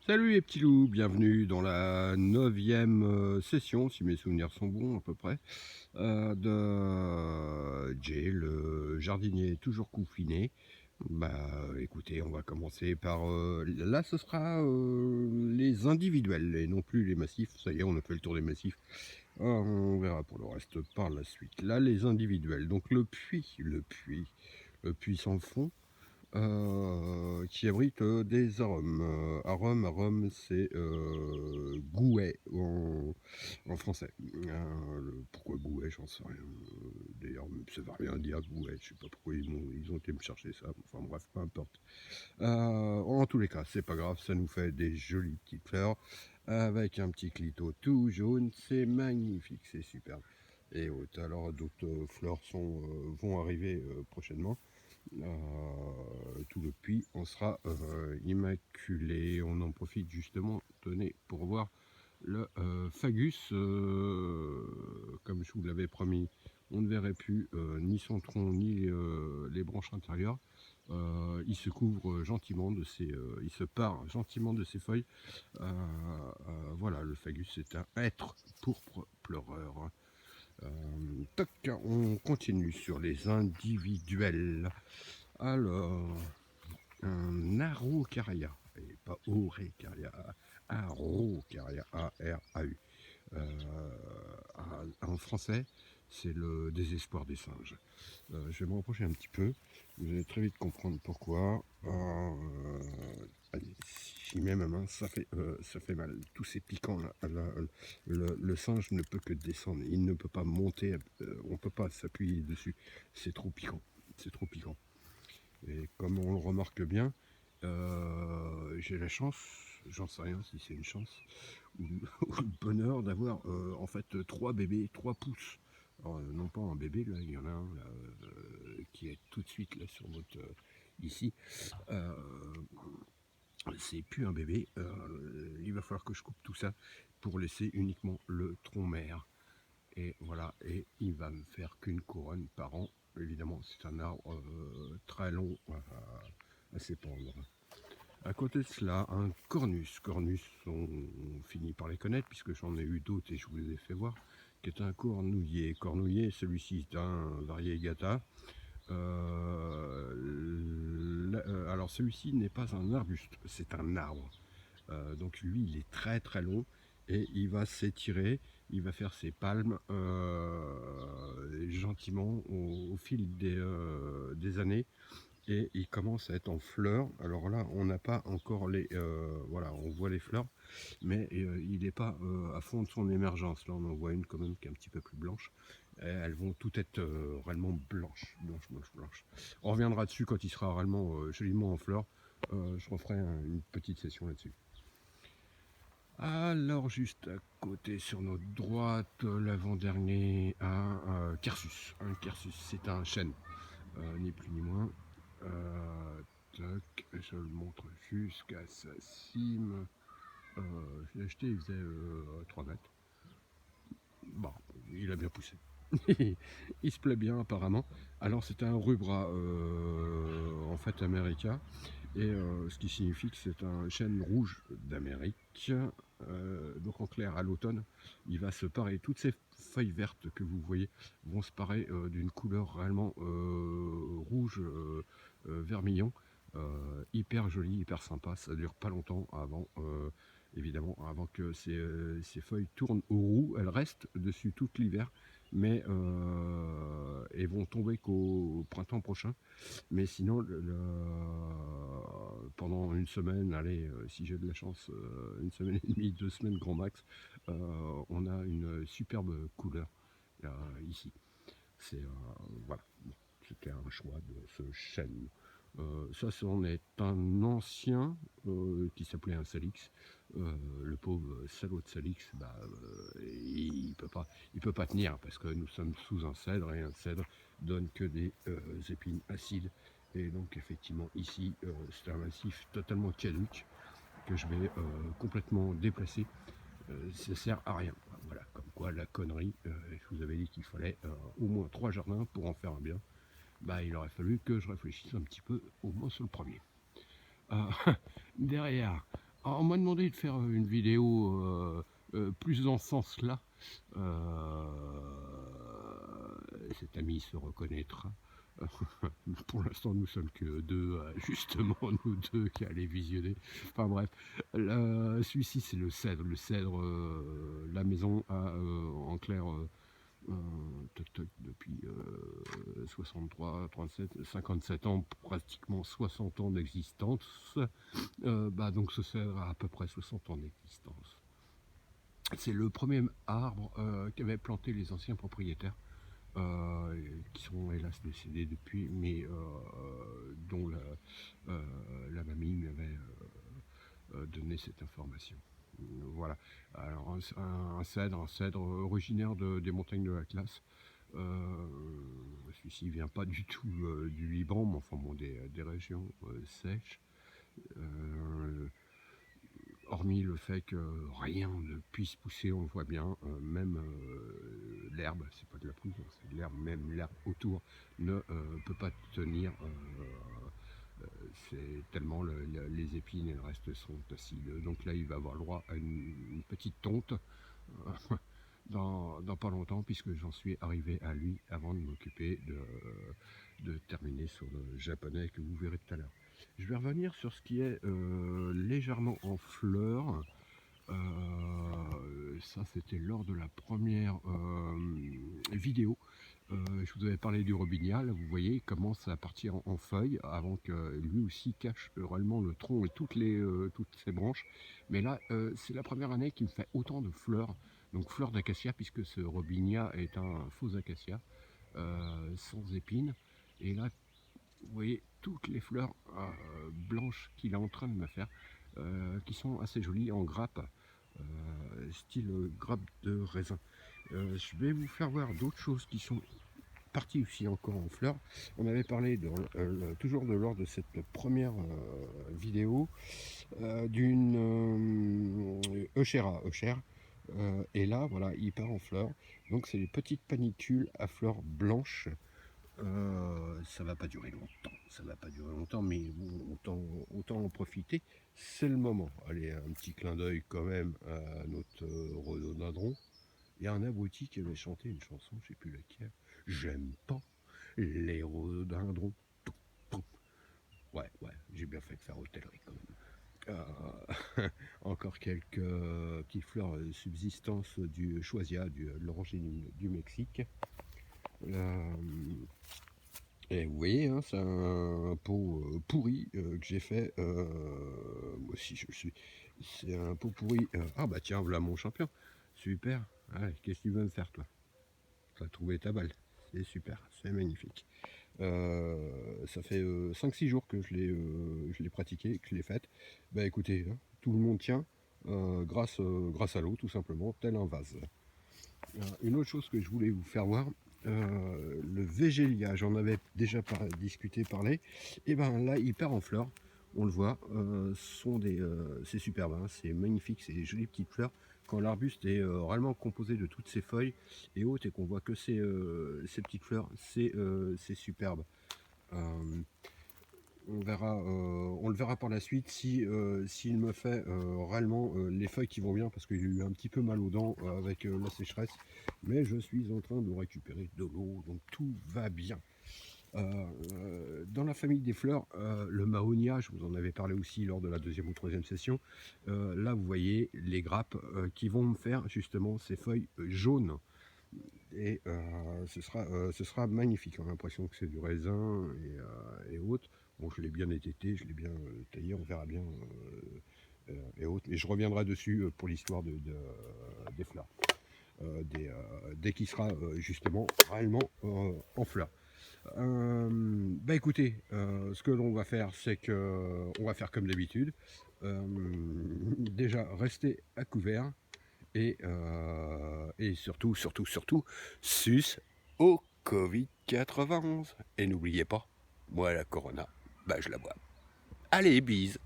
Salut les petits loups, bienvenue dans la 9e session, si mes souvenirs sont bons à peu près, de Jay, le jardinier toujours confiné. Écoutez, on va commencer par... là, ce sera les individuels et non plus les massifs. Ça y est, on a fait le tour des massifs. On verra pour le reste par la suite. Là, les individuels. Donc le puits sans fond qui abrite des arômes. Arôme, c'est gouet en français. Pourquoi gouet, j'en sais rien. D'ailleurs, ça ne va rien dire gouet. Je sais pas pourquoi ils ont été me chercher ça. Enfin bref, peu importe. En tous les cas, c'est pas grave, ça nous fait des jolies petites fleurs avec un petit clito tout jaune. C'est magnifique, c'est superbe. Et alors d'autres fleurs vont arriver prochainement. Tout le puits en sera immaculé. On en profite justement, tenez, pour voir le fagus. Comme je vous l'avais promis, on ne verrait plus ni son tronc ni les branches intérieures. Il se couvre gentiment il se pare gentiment de ses feuilles. Voilà, le fagus c'est un être pourpre pleureur. Toc, on continue sur les individuels. Alors, un Araucaria, et pas Aurécaria, Araucaria, A-R-A-U. En français, c'est le désespoir des singes. Je vais me rapprocher un petit peu, vous allez très vite comprendre pourquoi. Allez, j'y mets ma main, ça fait mal. Tous ces piquants là, le singe ne peut que descendre, il ne peut pas monter, on ne peut pas s'appuyer dessus. C'est trop piquant, c'est trop piquant. Et comme on le remarque bien, j'ai la chance, j'en sais rien si c'est une chance, ou, ou le bonheur d'avoir en fait 3 bébés, 3 pousses. Alors, non pas un bébé, là, il y en a un là, qui est tout de suite là sur votre ici. Euh, c'est plus un bébé. Il va falloir que je coupe tout ça pour laisser uniquement le tronc mère. Et voilà, et il va me faire qu'une couronne par an. Évidemment, c'est un arbre très long à s'épandre. À côté de cela, un cornus. Cornus, on finit par les connaître puisque j'en ai eu d'autres et je vous les ai fait voir, qui est un cornouiller. Cornouiller, celui-ci est un variegata. Alors celui-ci n'est pas un arbuste, c'est un arbre. Donc lui, il est très très long et il va s'étirer, il va faire ses palmes gentiment au fil des années et il commence à être en fleurs. Alors là, on n'a pas encore voilà, on voit les fleurs, mais il n'est pas à fond de son émergence. Là, on en voit une quand même qui est un petit peu plus blanche. Et elles vont toutes être réellement blanches, blanches, blanches, blanches. On reviendra dessus quand il sera réellement joliment en fleurs. Je referai une petite session là-dessus. Alors, juste à côté, sur notre droite, l'avant-dernier, un Quercus. Un Quercus, c'est un chêne, ni plus ni moins. Tac, je le montre jusqu'à sa cime. Je l'ai acheté, il faisait 3 mètres. Bon, il a bien poussé. Il se plaît bien apparemment. Alors c'est un rubra en fait américain et ce qui signifie que c'est un chêne rouge d'Amérique. Donc en clair à l'automne, il va se parer. Toutes ces feuilles vertes que vous voyez vont se parer d'une couleur réellement rouge vermillon. Hyper joli, hyper sympa. Ça dure pas longtemps avant évidemment, avant que ces feuilles tournent au roux. Elles restent dessus tout l'hiver, mais elles vont tomber qu'au printemps prochain. Mais sinon, pendant une semaine, allez, si j'ai de la chance, une semaine et demie, 2 semaines grand max, on a une superbe couleur ici. C'est voilà, bon, c'était un choix de ce chêne. Ça, c'en est un ancien qui s'appelait un Salix. Le pauvre salaud de Salix, il peut pas tenir parce que nous sommes sous un cèdre et un cèdre donne que des épines acides. Et donc effectivement ici, c'est un massif totalement caduque que je vais complètement déplacer. Ça sert à rien. Voilà, comme quoi la connerie. Je vous avais dit qu'il fallait au moins 3 jardins pour en faire un bien. Il aurait fallu que je réfléchisse un petit peu, au moins sur le premier. Euh, Derrière, Alors, on m'a demandé de faire une vidéo plus dans ce sens-là. Cet ami se reconnaîtra. Pour l'instant, nous sommes que deux, justement, nous deux qui allons visionner. Enfin bref, celui-ci c'est le cèdre. Le cèdre, la maison a en clair depuis 63, 37, 57 ans, pratiquement 60 ans d'existence. Donc ce cèdre a à peu près 60 ans d'existence. C'est le premier arbre qu'avaient planté les anciens propriétaires. Qui sont hélas décédés depuis, mais dont la mamie m'avait donné cette information. Voilà. Alors un cèdre originaire des montagnes de l'Atlas. Celui-ci vient pas du tout du Liban, mais enfin bon, des régions sèches. Hormis le fait que rien ne puisse pousser, on le voit bien, même l'herbe, c'est pas de la poudre, c'est de l'herbe, même l'herbe autour ne peut pas tenir, c'est tellement les épines et le reste sont acides. Donc là, il va avoir le droit à une petite tonte dans pas longtemps, puisque j'en suis arrivé à lui avant de m'occuper de terminer sur le japonais que vous verrez tout à l'heure. Je vais revenir sur ce qui est légèrement en fleurs. Ça, c'était lors de la première vidéo. Je vous avais parlé du robignal. Vous voyez, il commence à partir en feuilles avant que lui aussi cache réellement le tronc et toutes ses branches. Mais là, c'est la première année qu'il me fait autant de fleurs. Donc fleurs d'acacia, puisque ce robinia est un faux acacia, sans épines. Et là, vous voyez toutes les fleurs blanches qu'il est en train de me faire, qui sont assez jolies en grappe, style grappe de raisin. Je vais vous faire voir d'autres choses qui sont parties aussi encore en fleurs. On avait parlé toujours lors de cette première vidéo d'une Euchera. Et là, voilà, il part en fleurs. Donc c'est les petites panicules à fleurs blanches. Ça va pas durer longtemps, mais bon, autant en profiter, c'est le moment. Allez, un petit clin d'œil quand même à notre rhododendron. Il y a un abruti qui avait chanté une chanson, je sais plus laquelle. J'aime pas les rhododendrons. Ouais, j'ai bien fait de faire hôtellerie quand même. Encore quelques petites fleurs subsistance du choisia, de l'orangine du Mexique. Et vous voyez, hein, c'est un pot pourri que j'ai fait. Moi aussi, c'est un pot pourri. Ah bah tiens, voilà mon champion. Super. Ouais, qu'est-ce que tu veux me faire, toi? Tu as trouvé ta balle. C'est super, c'est magnifique. Ça fait 5-6 jours que je l'ai pratiqué, que je l'ai faite. Bah écoutez, hein, tout le monde tient grâce à l'eau, tout simplement, tel un vase. Une autre chose que je voulais vous faire voir, le végélia, j'en avais déjà parlé, et ben là il part en fleurs, on le voit, c'est superbe, hein, c'est magnifique, c'est des jolies petites fleurs. Quand l'arbuste est réellement composé de toutes ses feuilles et autres, et qu'on voit que ces petites fleurs, c'est superbe. On le verra par la suite s'il me fait réellement les feuilles qui vont bien, parce qu'il a eu un petit peu mal aux dents avec la sécheresse, mais je suis en train de récupérer de l'eau, donc tout va bien. Dans la famille des fleurs, le mahonia, je vous en avais parlé aussi lors de la deuxième ou troisième session. Là vous voyez les grappes qui vont me faire justement ces feuilles jaunes, et ce sera magnifique. On a l'impression que c'est du raisin et autres. Bon, je l'ai bien étêté, je l'ai bien taillé, on verra bien et autres. Et je reviendrai dessus pour l'histoire des fleurs, dès qu'il sera justement réellement en fleurs. Bah écoutez, ce que l'on va faire, c'est que on va faire comme d'habitude. Déjà, rester à couvert. Et surtout, sus au Covid-91. Et n'oubliez pas, moi la Corona, bah je la bois. Allez, bise.